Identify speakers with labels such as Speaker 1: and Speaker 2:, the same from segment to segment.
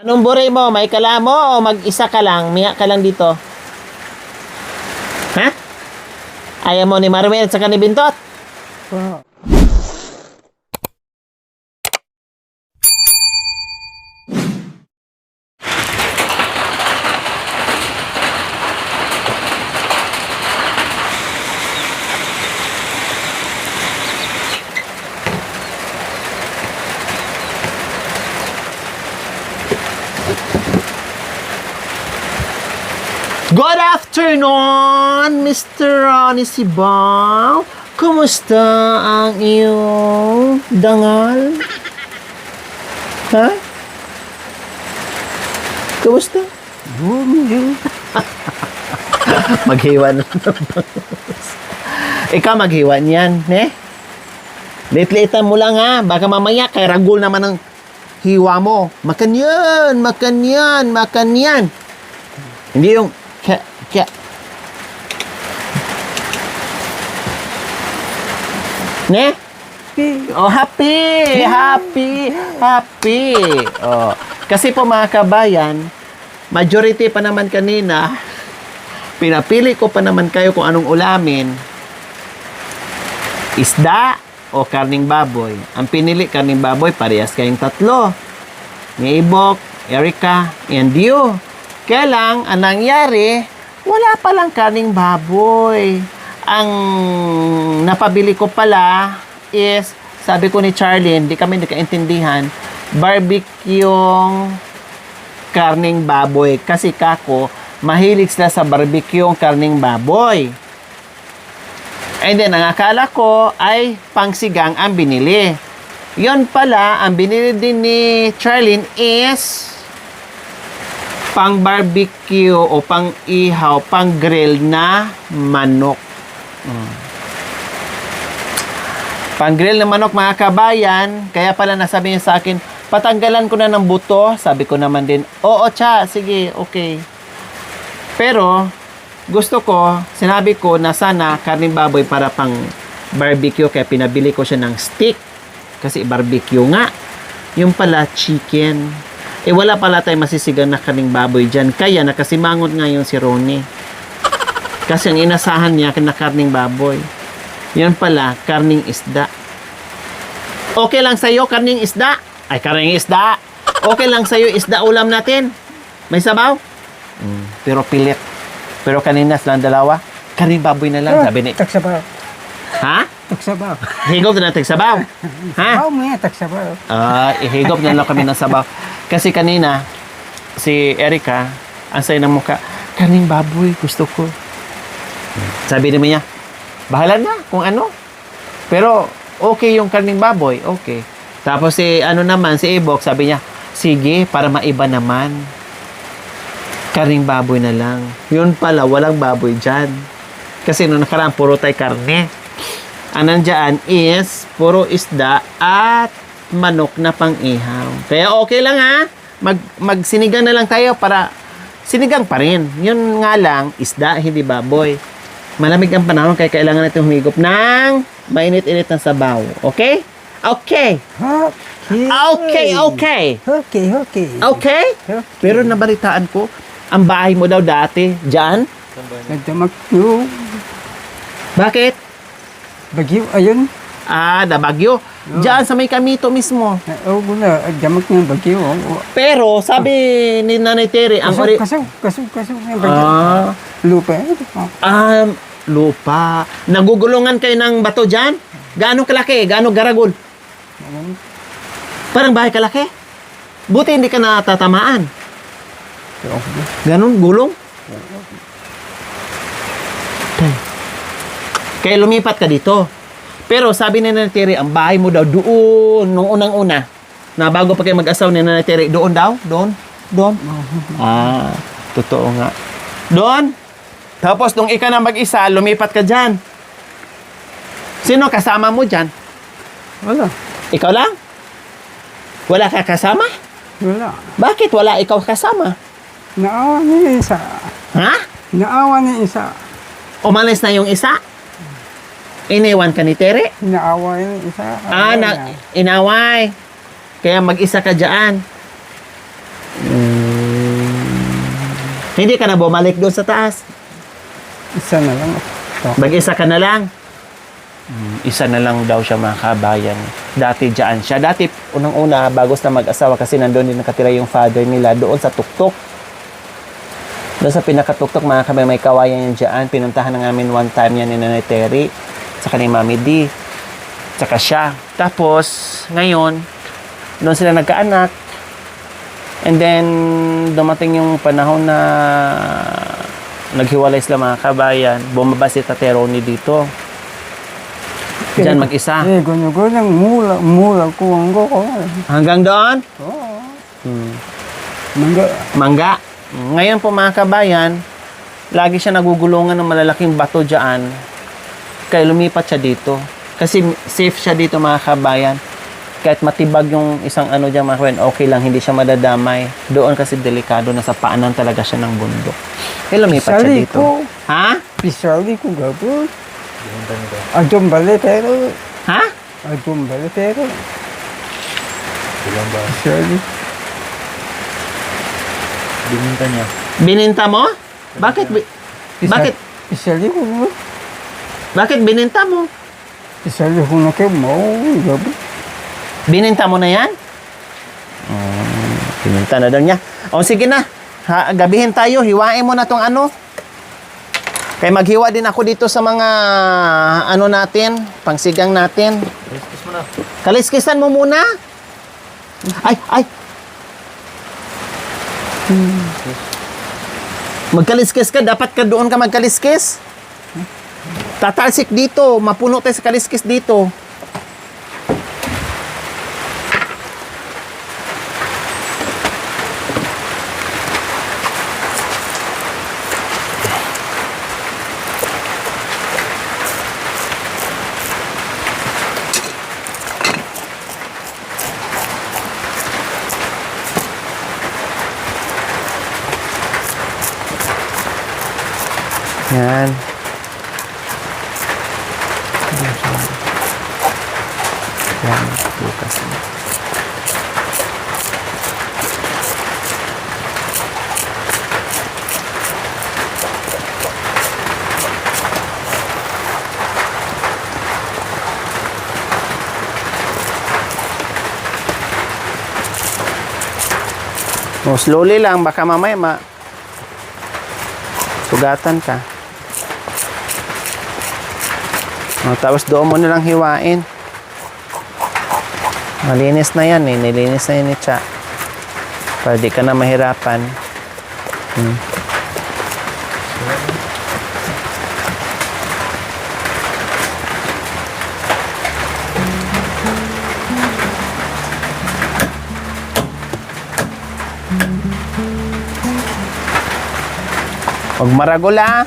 Speaker 1: Anong buri mo? May kalamo o mag-isa ka lang? Miya ka lang dito? Ha? Ayaw mo ni Marwin at saka ni Bintot? Good afternoon, Mr. Ronnie Sibao. Kumusta ang iyong dangal? Ha? Kumusta? Maghiwa na Ikaw maghiwa niyan, ne? Lit-litan mo lang ha. Baka mamaya kay ragul naman ang hiwa mo. Makan yan, makan yan, makan yan. Hindi yung kya. Ne? Oh, happy. Oh, kasi po mga kabayan, majority pa naman kanina, pinapili ko pa naman kayo kung anong ulamin. Isda o karning baboy. Ang pinili karning baboy, parehas kayong tatlo. Ni Ibok, Erica, and you. Kaya lang, ang nangyari, wala palang karning baboy. Ang napabili ko pala is, sabi ko ni Charlene, di kami nagkaintindihan, barbecue karning baboy. Kasi kako, mahilig sila sa barbecue karning baboy. And then, ang akala ko ay pangsigang ang binili. Yon pala, ang binili din ni Charlene is pang barbecue o pang ihaw, pang grill na manok. Pang grill na manok mga kabayan, kaya pala nasabi niya sa akin, patanggalan ko na ng buto. Sabi ko naman din, oo cha, sige, okay. Pero, gusto ko, sinabi ko na sana karning baboy para pang barbecue, kaya pinabili ko siya ng stick. Kasi barbecue nga. Yung pala, chicken. Eh, wala pala tayong masisigang na karning baboy dyan. Kaya, nakasimangot nga yung si Ronnie. Kasi ang inasahan niya, na karning baboy. Yan pala, karning isda. Okay lang sa'yo, karning isda? Ay, karning isda. Okay lang sa'yo, isda ulam natin? May sabaw? Pero pilit. Pero kanina silang dalawa, karning baboy na lang, sabi ni.
Speaker 2: Tagsabaw.
Speaker 1: Ha?
Speaker 2: Tagsabaw.
Speaker 1: Higop na natin sabaw. Ha?
Speaker 2: Sabaw mo yan, tagsabaw.
Speaker 1: Ihigop na lang kami ng sabaw. Kasi kanina, si Erica, ang sayo ng mukha, karning baboy, gusto ko. Sabi naman niya, bahala na kung ano. Pero, okay yung karning baboy, okay. Tapos si, si Ibok, sabi niya, sige, para maiba naman. Karning baboy na lang. Yun pala, walang baboy dyan. Kasi nung nakaraan, puro tayo karne. Ang nandyan is, puro isda at manok na pang-ihaw. Kaya okay lang ha. Magsinigang na lang tayo para sinigang pa rin. Yun nga lang, isda, hindi baboy. Malamig ang panahon kaya kailangan natin humigop ng mainit-init na sabaw. Okay? Okay. Okay? Pero nabalitaan ko, ang bahay mo daw dati, dyan?
Speaker 2: Nagdamak yung
Speaker 1: Bakit?
Speaker 2: bagyo, ayun.
Speaker 1: Da Baguio. Diyan sa may Kamito mismo.
Speaker 2: Oo, gula, nagdamak yung bagyo.
Speaker 1: Pero sabi ni Nanay Terry, ang
Speaker 2: Kaso yung bagyo. Lupa.
Speaker 1: Lupa. Nagugulungan kayo ng bato dyan? Gaano kalaki? Gaano garagol? Parang bahay kalaki? Buti hindi ka natatamaan. Ganon gulong? Kaya lumipat ka dito. Pero sabi ni Nanay Terry, ang bahay mo daw doon, nung unang-una, na bago pa kayo mag-asaw ni Nanay Terry, doon daw? Doon? Totoo nga. Doon? Tapos nung ika na mag-isa, lumipat ka dyan. Sino kasama mo dyan?
Speaker 2: Wala.
Speaker 1: Ikaw lang? Wala ka kasama?
Speaker 2: Wala.
Speaker 1: Bakit wala ikaw kasama?
Speaker 2: Naawa niya isa.
Speaker 1: Ha?
Speaker 2: Naawa niya isa.
Speaker 1: Umalis na yung isa? Iniwan ka ni Tere?
Speaker 2: Naawa niya isa.
Speaker 1: Inaway. Kaya mag-isa ka dyan. Hindi ka na bumalik doon sa taas.
Speaker 2: Isa na lang. Ito.
Speaker 1: Mag-isa ka na lang. Isa na lang daw siya mga kabayan. Dati dyan siya. Dati, unang-una, bago sa mag-asawa, kasi nandun din nakatira yung father nila doon sa tuktok. Doon sa pinakatuktok, mga kabayan, may kawayan yan dyan. Pinuntahan na namin one time yan ni Nanay Terry, saka ni Mami D, saka siya. Tapos, ngayon, doon sila nagkaanak. And then, dumating yung panahon na naghiwalay sila mga kabayan. Bumaba si Tate Ronnie dito. Diyan mag-isa.
Speaker 2: Eh, gunyong mula kuwang ko.
Speaker 1: Hanggang doon?
Speaker 2: Oo.
Speaker 1: Hmm.
Speaker 2: Mangga.
Speaker 1: Mangga. Ngayon po mga kabayan, lagi siya nagugulungan ng malalaking bato dyan. Kaya lumipat siya dito. Kasi safe siya dito mga kabayan. Kahit matibag yung isang ano dyan mga kabayan, okay lang, hindi siya madadamay. Doon kasi delikado, nasa paanan talaga siya ng bundok. Kaya lumipat siya
Speaker 2: Pisali
Speaker 1: dito.
Speaker 2: ko.
Speaker 1: Ha?
Speaker 2: Pisali ko gabon. Adong baletero.
Speaker 1: Ha?
Speaker 2: Adong baletero. Pisali.
Speaker 3: Bininta niya.
Speaker 1: Bininta mo? Bakit? Bakit?
Speaker 2: Pisali ko.
Speaker 1: Bakit bininta mo?
Speaker 2: Pisali ko na kayo mo. Gabon.
Speaker 1: Bininta mo na yan? Bininta na daw niya. O sige na. Ha, gabihin tayo. Hiwain mo na tong ano. Kaya maghiwa din ako dito sa mga ano natin. Pangsigang natin.
Speaker 3: Kiss mo na.
Speaker 1: Kaliskisan mo muna. Ay. Magkaliskis ka. Dapat ka doon ka magkaliskis. Tatalsik dito. Mapuno tayo sa kaliskis dito. Yan. Yan. Bukas na. Oh, slowly lang. Baka mamaya sugatan ka. Tapos doon mo nilang hiwain. Malinis na yan eh. Nilinis na yan ni Cha. Para di ka na mahirapan. Huwag maragula.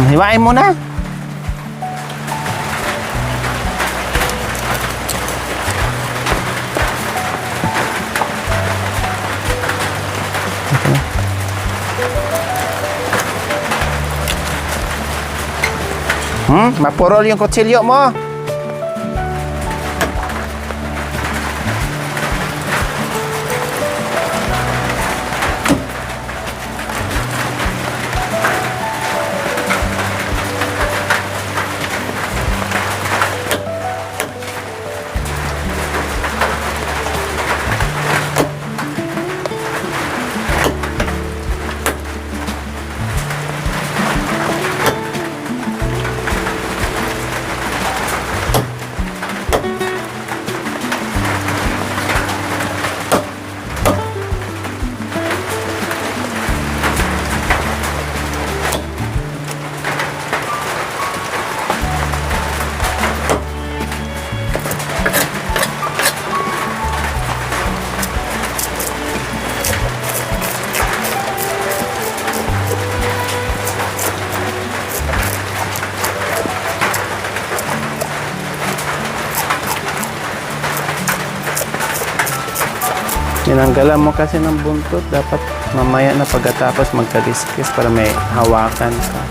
Speaker 1: Hiwain mo na. Mapurol yung kutsilyo mo. Tinanggalan mo kasi ng buntot. Dapat mamaya na pagkatapos magkadiskis para may hawakan ka.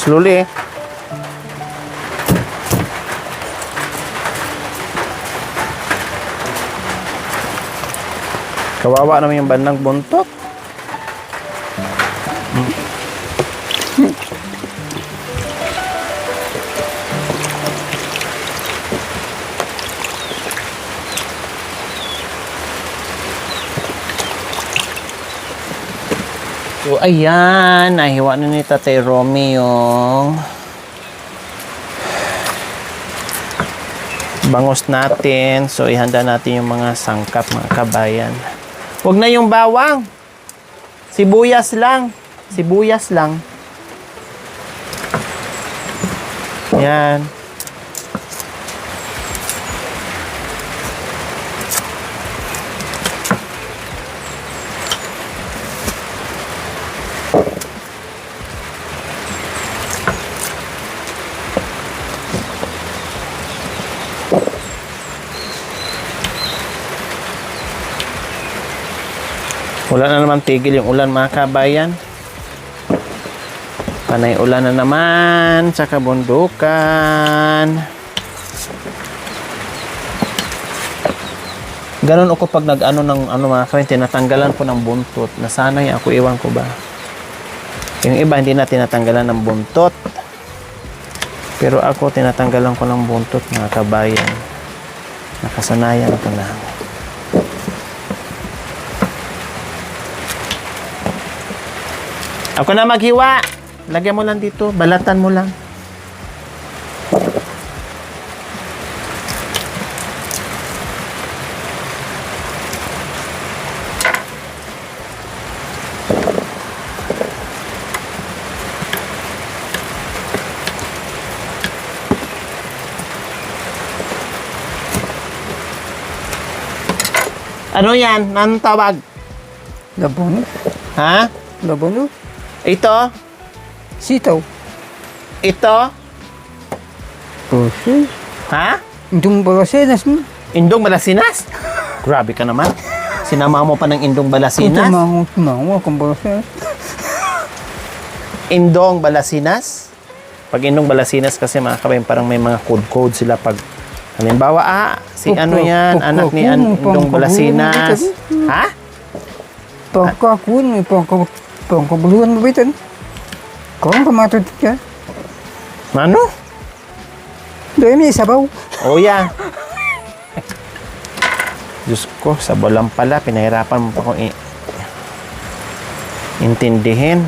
Speaker 1: Slowly. Kawawa naman yung bandang buntot. So, ayan. Nahiwa na ni Tatay Romy yung bangus natin. So, ihanda natin yung mga sangkap, mga kabayan. Huwag na yung bawang. Sibuyas lang. Sibuyas lang. Yan. Wala na naman tigil yung ulan, mga kabayan. Panay ulan na naman sa kabundukan. Ganon ako pag nag-ano ng mga kabayan, tinatanggalan ko ng buntot. Nasanay ako, iwan ko ba. Yung iba hindi na tinatanggalan ng buntot. Pero ako tinatanggalan ko ng buntot, mga kabayan. Nakasanayan ko na. Ako na maghiwa. Lagyan mo lang dito. Balatan mo lang. Ano yan? Anong tawag?
Speaker 2: Labuno.
Speaker 1: Ha?
Speaker 2: Labuno.
Speaker 1: Ito?
Speaker 2: Sitaw.
Speaker 1: Ito?
Speaker 2: Puso.
Speaker 1: Ha?
Speaker 2: Itong balasenas mo.
Speaker 1: Indong Balasinas? Grabe ka naman. Sinama mo pa ng Indong Balasinas?
Speaker 2: Tumango akong balasenas.
Speaker 1: Indong Balasinas? Pag Indong Balasinas kasi mga kabayan, parang may mga code sila pag halimbawa, si ano yan, anak ni Indong Balasinas. Ha?
Speaker 2: Pagkakun, pangkabuluhan mo ba ito? Kung kamatod ka,
Speaker 1: Ano?
Speaker 2: doon may sabaw.
Speaker 1: Oh, yeah. Diyos ko, sa bolang pala, pinahirapan mo pa akong intindihin.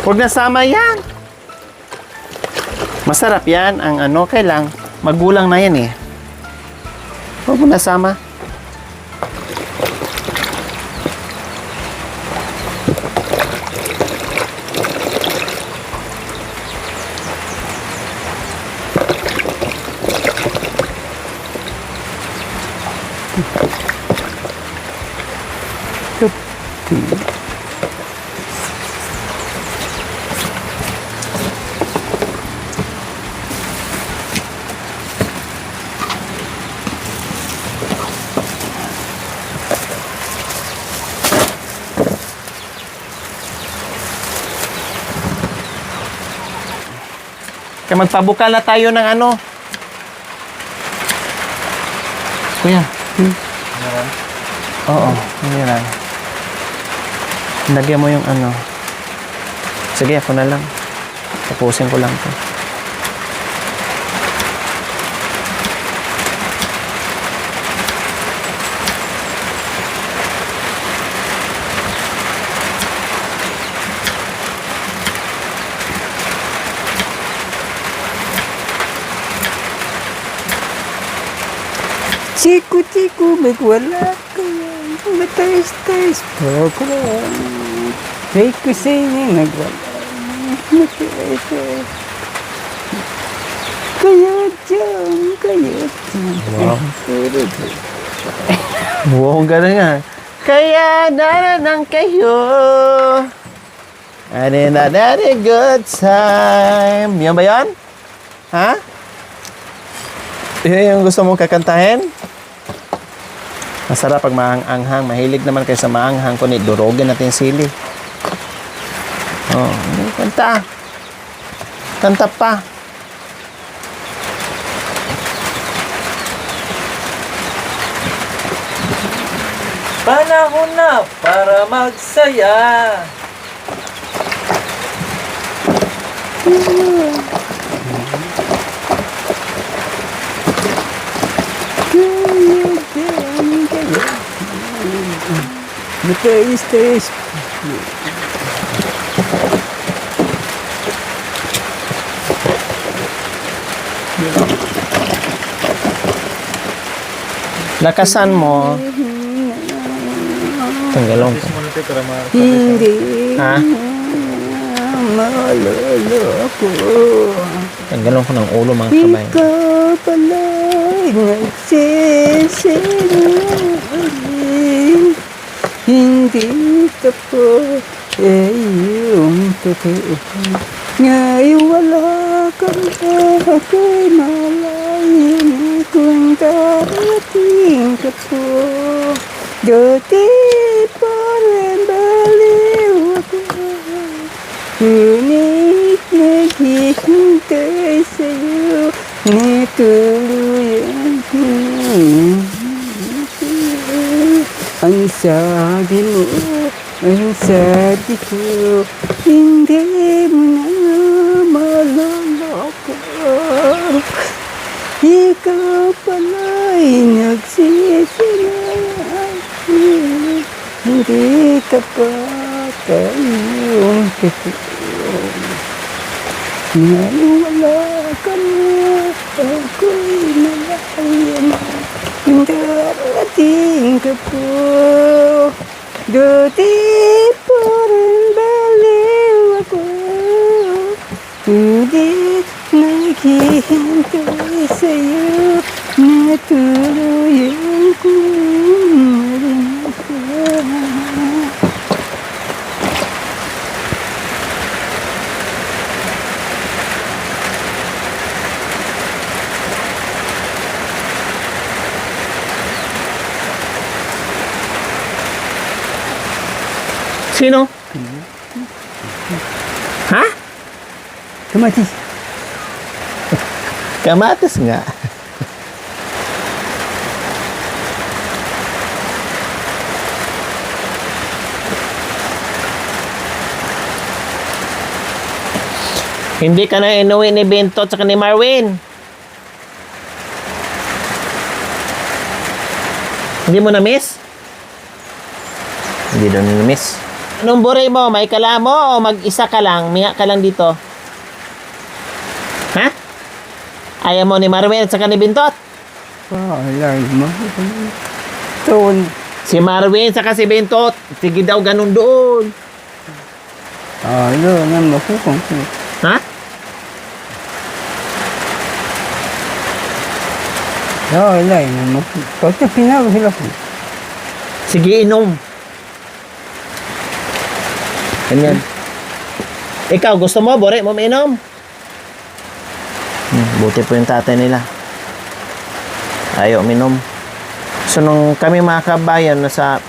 Speaker 1: Huwag nasama yan. Masarap yan ang ano, kailang magulang na yan eh. Huwag mo nasama. Kaya magpabukal na tayo ng ano. Kuya.
Speaker 3: Meron?
Speaker 1: Oo, hindi lang. Lagyan mo yung ano. Sige, ako na lang. Tapusin ko lang to.
Speaker 2: Chiku-chiku, magwala ka yan. Matais-tais pa ko lang. Kay kusini, magwala. Matais-tais. Kaya dyan, kaya dyan.
Speaker 1: Wow, gano'n nga. Kaya naranang kayo. And in another good time. Yan ba yan? Ha? Yan yung gusto mong kakantahin? Masarap pag maanghang. Mahilig naman kayo sa maanghang. Kunit, durogin natin sili. Oh, kanta. Kanta pa.
Speaker 3: Panahon na para magsaya.
Speaker 2: Matais-tais.
Speaker 1: Lakasan mo. Tanggalong ko.
Speaker 3: Tapos mo natin para
Speaker 2: Hindi
Speaker 1: Ha?
Speaker 2: malolo ako.
Speaker 1: Tanggalong ko ng ulo mga kabay.
Speaker 2: Ikaw pala'y nagsisinungaling. Hindi ka po ay iyong totoo. Ngayon wala ka na ako'y malayo kung darating ka po. Dati pa rin baliw ako. Ngunit naghihintay sa'yo na tuluyan ko. Ang sabi mo, ang sabi ko, hindi mo na maloloko. Ikaw pala'y nagsisinungaling. Hindi ka pa kayong totoo. Ngayon wala ka na, ako'y malayo na. Darating ka po. Dati pa rin baliw ako. Ngunit naghihintay sa'yo na tuluyan ko marinig ka.
Speaker 1: Sino? Ha?
Speaker 2: Kamatis.
Speaker 1: Kamatis nga. Hindi ka na inuwi ni Bento at saka ni Marwin. Hindi mo na-miss? Hindi daw na-miss. Anong buri mo? May kalamo o mag-isa ka lang? Miya ka lang dito? Ha? Ayaw mo ni Marwin at saka ni Bintot?
Speaker 2: Alay mo. Doon.
Speaker 1: Si Marwin saka si Bintot. Sige daw ganun doon.
Speaker 2: Doon ang makukong.
Speaker 1: Ha?
Speaker 2: Alay mo. Kasi pinalo sila po.
Speaker 1: Sige, inom. Ganyan. Ikaw, gusto mo? Bore mo mainom? Buti po yung tatay nila. Ayaw uminom. So, nung kami mga kabayan, nasa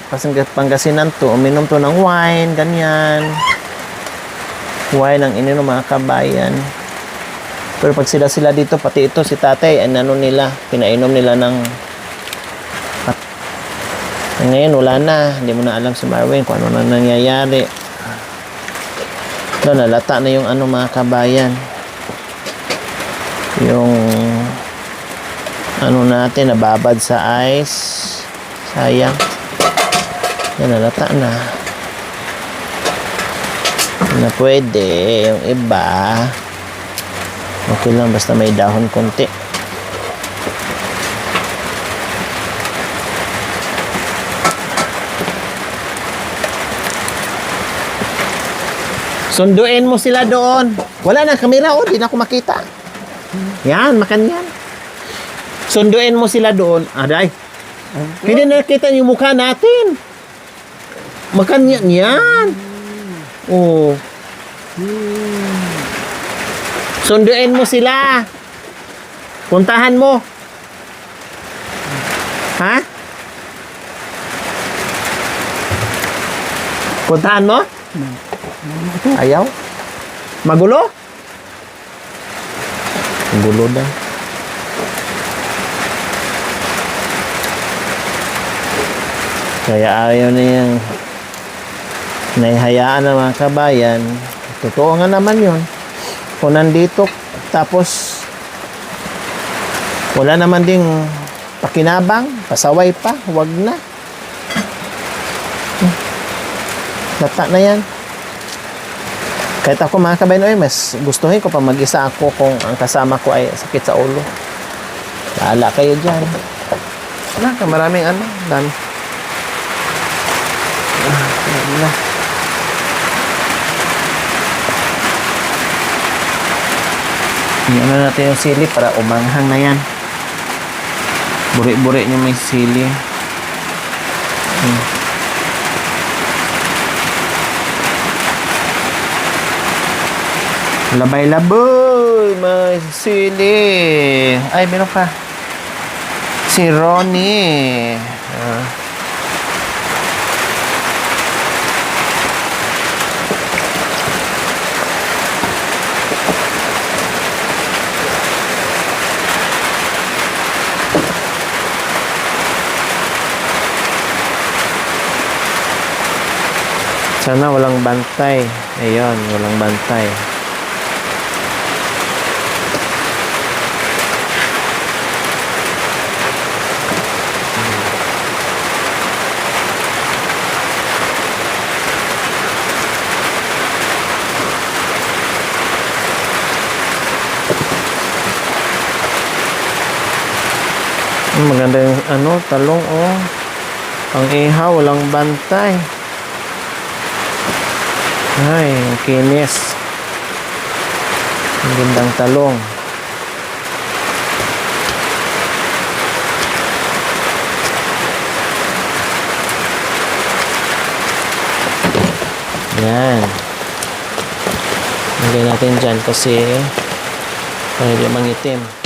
Speaker 1: Pangasinan to, uminom to ng wine, ganyan. Wine ang ininom mga kabayan. Pero pag sila dito, pati ito si tatay, ano nila, pinainom nila ng ngayon, wala na. Hindi mo na alam si Marwin kung ano na nangyayari. Doon, nalata na yung ano mga kabayan. Yung ano natin, nababad sa ice. Sayang. Yan, nalata na. Na pwede. Yung iba, okay lang, basta may dahon konti. Sunduin mo sila doon. Wala na kamera, oh, di na ako makita. Yan, makan yan. Sunduin mo sila doon. Aday. Hindi na nakita yung mukha natin. Makan yan. Yan. Oh. Sunduin mo sila. Puntahan mo. Ha? Puntahan mo? Ayaw? Magulo? Magulo daw. Kaya ayaw na yung naihayaan ng mga kabayan. Totoo nga naman yun. Kung nandito, tapos wala naman ding pakinabang, pasaway pa, wag na. Lata na yan. Kahit ako mga kabayan, mas gustuhin ko pa mag-isa ako kung ang kasama ko ay sakit sa ulo. Lala kayo dyan. Wala ka, maraming ano, dami. Wala. Ano natin yung sili para umanghang na yan. Buri-buri nyo may sili. Labay-labay, may sili. Ay, meron pa. Si Ronnie. Sana walang bantay. Ayun, walang bantay. Maganda yung ano, talong, oh. Ang ihaw, walang bantay. Ay, ang kinis. Ang gandang talong. Yan. Lagay natin dyan kasi para di mangitim.